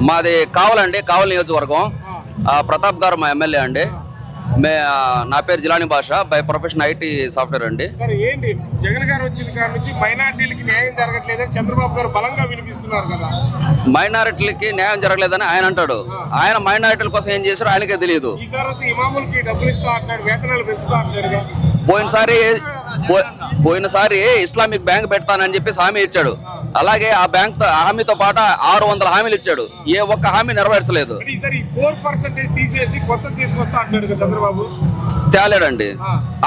మాది కావాలండి, కావాలి నియోజకవర్గం. ప్రతాప్ గారు మా ఎమ్మెల్యే అండి. నా పేరు జిలాని భాష, బై ప్రొఫెషన్ ఐటీ సాఫ్ట్వేర్ అండి. సరే, ఏంటి జగన్ గారు వచ్చిన కాడ నుంచి మైనారిటీలకి న్యాయం జరగట్లేదని చంద్రబాబు గారు బలంగా వినిపిస్తున్నారు కదా. మైనారిటీలకి న్యాయం జరగలేదని ఆయన అంటాడు. ఆయన మైనారిటీల కోసం ఏం చేశారో ఆయనకే తెలియదు. ఈసారి వస్తే ఇమాములకి డబ్బులు ఇస్తా అంటున్నాడు, వేతనాలు పెంచుతా అంటున్నాడు. పోయినసారి ఇస్లామిక్ బ్యాంక్ పెడతానని చెప్పేసి హామీ ఇచ్చాడు. అలాగే ఆ బ్యాంక్ హామీతో పాటు 600 హామీలు ఇచ్చాడు. ఏ ఒక్క హామీ నెరవేర్చలేదు. తీసేసి కొత్త తీసుకొస్తా అంటాడు చంద్రబాబు. తేలేడండి.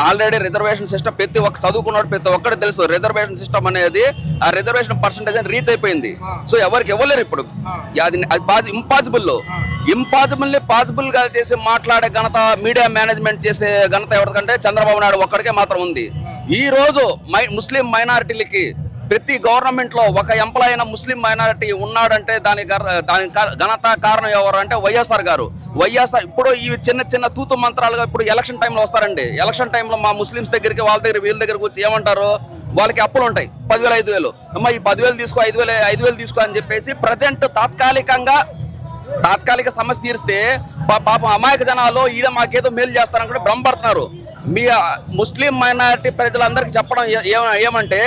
ఆల్రెడీ రిజర్వేషన్ సిస్టమ్ ప్రతి ఒక్క చదువుకున్నాడు, ప్రతి ఒక్కటి తెలుసు. రిజర్వేషన్ సిస్టమ్ అనేది ఆ రిజర్వేషన్ పర్సెంటేజ్ రీచ్ అయిపోయింది. సో ఎవరికి ఇవ్వలేరు ఇప్పుడు. అది ఇంపాసిబుల్ ని పాసిబుల్ గా చేసి మాట్లాడే ఘనత, మీడియా మేనేజ్మెంట్ చేసే ఘనత ఎవరికంటే చంద్రబాబు నాయుడు ఒక్కడికే మాత్రం ఉంది. ఈ రోజు ముస్లిం మైనారిటీలకి ప్రతి గవర్నమెంట్ లో ఒక ఎంప్లాయ్ అయిన ముస్లిం మైనారిటీ ఉన్నాడంటే దాని ఘనత కారణం ఎవరు అంటే వైఎస్ఆర్ గారు. వైఎస్ఆర్ ఇప్పుడు ఈ చిన్న చిన్న తూతు మంత్రాలుగా ఇప్పుడు ఎలక్షన్ టైంలో వస్తారండి. ఎలక్షన్ టైంలో మా ముస్లిమ్స్ దగ్గరికి, వాళ్ళ దగ్గర, వీళ్ళ దగ్గరకు వచ్చి ఏమంటారు, వాళ్ళకి అప్పులు ఉంటాయి 10,000 5,000 అమ్మ ఈ 10,000 తీసుకో, 5,000 తీసుకో అని చెప్పేసి ప్రజెంట్ తాత్కాలిక సమస్య తీరిస్తే పాపం అమాయక జనాలు ఈడ మాకేదో మేలు చేస్తారని కూడా భ్రమపడుతున్నారు. మీ ముస్లిం మైనారిటీ ప్రజలందరికీ చెప్పడం ఏమంటే,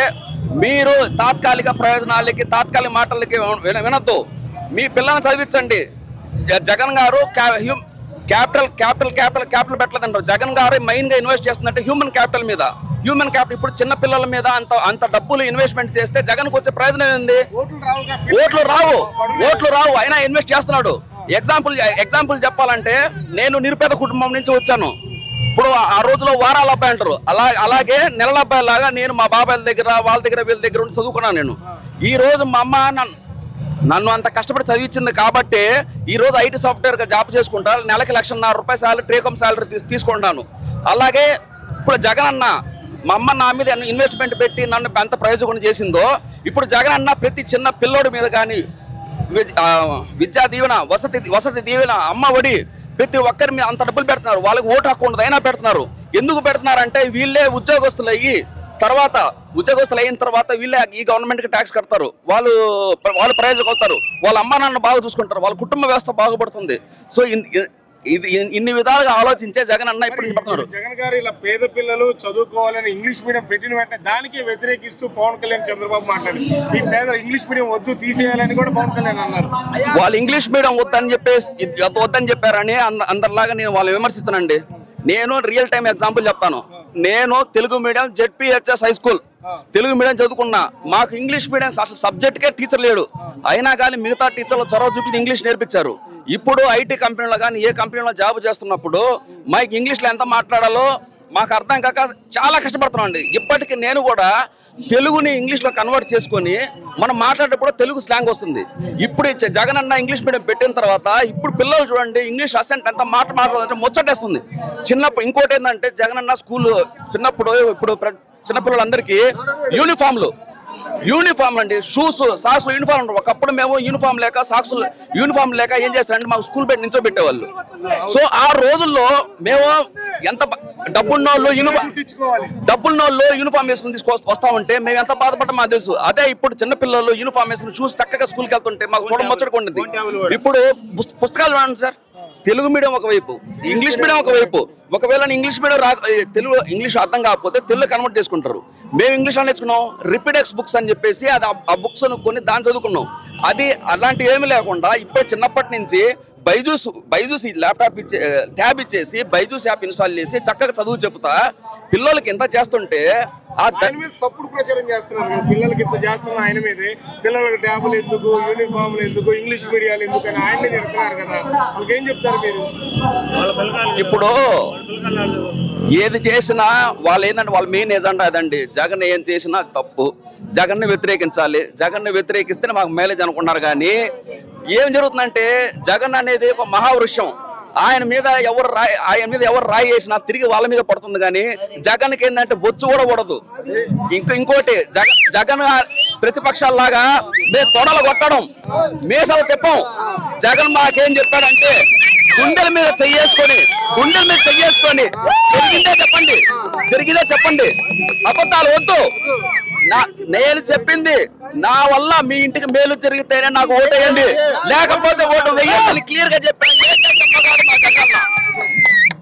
మీరు తాత్కాలిక ప్రయోజనాలకి, తాత్కాలిక మాటలకి వినొద్దు. మీ పిల్లల్ని చదివించండి. జగన్ గారు క్యాపిటల్ పెట్టలేదంటారు. జగన్ గారు మెయిన్ గా ఇన్వెస్ట్ చేస్తుందంటే హ్యూమన్ క్యాపిటల్ మీద. హ్యూమన్ క్యాపిటల్ ఇప్పుడు చిన్న పిల్లల మీద అంత డబ్బులు ఇన్వెస్ట్మెంట్ చేస్తే జగన్కి వచ్చే ప్రయోజనం ఏంది? ఓట్లు రావు అయినా ఇన్వెస్ట్ చేస్తున్నాడు. ఎగ్జాంపుల్ చెప్పాలంటే, నేను నిరుపేద కుటుంబం నుంచి వచ్చాను. ఇప్పుడు ఆ రోజులో వారాల అబ్బాయి అంటారు, అలాగే నెలల అబ్బాయి లాగా నేను మా బాబాయ్ దగ్గర, వాళ్ళ దగ్గర, వీళ్ళ దగ్గర ఉండి చదువుకున్నాను. నేను ఈ రోజు మా అమ్మ నన్ను అంత కష్టపడి చదివించింది కాబట్టి ఈ రోజు ఐటీ సాఫ్ట్వేర్ గా జాబ్ చేసుకుంటా, నెలకి ₹1,50,000 శాలరీ, టేకమ్ శాలరీ తీసుకుంటాను. అలాగే ఇప్పుడు జగన్ అన్న మా అమ్మ నా మీద ఇన్వెస్ట్మెంట్ పెట్టి నన్ను ఎంత ప్రయోజనం చేసిందో, ఇప్పుడు జగన్ అన్న ప్రతి చిన్న పిల్లోడి మీద కానీ విద్యా దీవెన, వసతి దీవెన, అమ్మ ఒడి, ప్రతి ఒక్కరి మీద అంత డబ్బులు పెడుతున్నారు. వాళ్ళకి ఓటు హక్కు ఉండదు అయినా పెడుతున్నారు. ఎందుకు పెడుతున్నారంటే వీళ్ళే ఉద్యోగస్తులు అయిన తర్వాత వీళ్ళే ఈ గవర్నమెంట్కి ట్యాక్స్ కడతారు. వాళ్ళు ప్రయోజనం అవుతారు. వాళ్ళ అమ్మ నాన్న బాగా చూసుకుంటారు. వాళ్ళ కుటుంబ వ్యవస్థ బాగుపడుతుంది. సో ఇన్ని విధాలుగా ఆలోచించే జగన్ అన్న ఇప్పుడు పడుతున్నారు. జగన్ గారు ఇలా పేద పిల్లలు చదువుకోవాలని ఇంగ్లీష్ మీడియం పెట్టిన వెంటనే దానికి వ్యతిరేకిస్తూ పవన్ కళ్యాణ్, చంద్రబాబు మాట్లాడి ఈ పేద ఇంగ్లీష్ మీడియం వద్దు, తీసేయాలని కూడా పవన్ కళ్యాణ్ అన్నారు. వాళ్ళు ఇంగ్లీష్ మీడియం వద్దని చెప్పారని అందరిలాగా నేను వాళ్ళు విమర్శిస్తానండి. నేను రియల్ టైం ఎగ్జాంపుల్ చెప్తాను. నేను Telugu medium ZPHS high school Telugu medium చదువుకున్నా. మాకు ఇంగ్లీష్ మీడియం అసలు సబ్జెక్ట్కే టీచర్ లేడు. అయినా కానీ మిగతా టీచర్లు చొరవ చూపించి ఇంగ్లీష్ నేర్పించారు. ఇప్పుడు ఐటీ కంపెనీలో కానీ ఏ కంపెనీలో జాబ్ చేస్తున్నప్పుడు మాకు ఇంగ్లీష్లో ఎంత మాట్లాడాలో మాకు అర్థం కాక చాలా కష్టపడుతున్నాం అండి. ఇప్పటికీ నేను కూడా తెలుగుని ఇంగ్లీష్లో కన్వర్ట్ చేసుకొని మనం మాట్లాడేటప్పుడు తెలుగు స్లాంగ్ వస్తుంది. ఇప్పుడు జగన్ అన్న ఇంగ్లీష్ మీడియం పెట్టిన తర్వాత ఇప్పుడు పిల్లలు చూడండి ఇంగ్లీష్ అసెంట్ ఎంత మాట్లాడాలంటే ముచ్చటేస్తుంది. చిన్నప్పుడు ఇంకోటి ఏంటంటే, జగన్ అన్న స్కూల్ చిన్నప్పుడు ఇప్పుడు చిన్నపిల్లలందరికీ యూనిఫామ్లు అండి, సాక్స్ యూనిఫామ్ ఉంటారు. ఒకప్పుడు మేము యూనిఫామ్ లేక ఏం చేస్తారంటే మాకు స్కూల్ బెడ్ నించోబెట్టేవాళ్ళు. సో ఆ రోజుల్లో మేము ఎంత డబ్బున్నోళ్ళు యూనిఫామ్ వేసుకుని వస్తా ఉంటే మేము ఎంత బాధపడ్డా మాకు తెలుసు. అదే ఇప్పుడు చిన్నపిల్లలు యూనిఫామ్ వేసుకుని షూస్ చక్కగా స్కూల్కి వెళ్తుంటే మాకు చూడముచ్చటగా ఉండింది. ఇప్పుడు పుస్తకాలు చూడండి సార్, తెలుగు మీడియం ఒకవైపు, ఇంగ్లీష్ మీడియం ఒకవైపు. ఒకవేళ ఇంగ్లీష్ మీడియం ఇంగ్లీష్ అర్థం కాకపోతే తెలుగు కన్వర్ట్ చేసుకుంటారు. మేము ఇంగ్లీష్లో నేర్చుకున్నాం రిపిడెక్స్ బుక్స్ అని చెప్పేసి, అది ఆ బుక్స్ కొని దాన్ని చదువుకున్నాం. అది అలాంటివి ఏమి లేకుండా ఇప్పుడు చిన్నప్పటి నుంచి బైజూస్ ల్యాప్టాప్ ట్యాబ్ ఇచ్చేసి బైజూస్ యాప్ ఇన్స్టాల్ చేసి చక్కగా చదువు చెప్తా పిల్లలకి ఎంత చేస్తుంటే తప్పుడు ప్రచారం చేస్తున్నారు. పిల్లలకి ఇంత చేస్తున్నారు, ఆయన మీదే పిల్లలకి ట్యాబులు ఎందుకు, యూనిఫామ్లు ఎందుకు, ఇంగ్లీష్ మీడియాలు ఎందుకు అని ఆయనే చెప్తున్నారు కదా. వాళ్ళకి ఏం చెప్తారు మీరు? ఇప్పుడు ఏది చేసినా వాళ్ళు ఏంటంటే వాళ్ళ మెయిన్ ఏజెండా అదండి. జగన్ ఏం చేసినా తప్పు, జగన్ని వ్యతిరేకించాలి, జగన్ని వ్యతిరేకిస్తేనే మాకు మేలేజ్ అనుకున్నారు. కానీ ఏం జరుగుతుందంటే, జగన్ అనేది ఒక మహావృక్షం. ఆయన మీద ఎవరు రాయి వేసినా తిరిగి వాళ్ళ మీద పడుతుంది. కానీ జగన్కి ఏంటంటే బొచ్చు కూడా పడదు. ఇంకోటి జగన్ ప్రతిపక్షాల్లాగా మేము తొడలు కొట్టడం, మీసాలు తిప్పం. జగన్ మాకేం చెప్పాడంటే, గుండెల మీద చెయ్యేసుకొని జరిగిందే చెప్పండి, అబద్ధాలు వద్దు. నేను చెప్పింది నా వల్ల మీ ఇంటికి మేలు జరిగితేనే నాకు ఓటేయండి, లేకపోతే ఓటు వేయండి క్లియర్ గా చెప్పాను.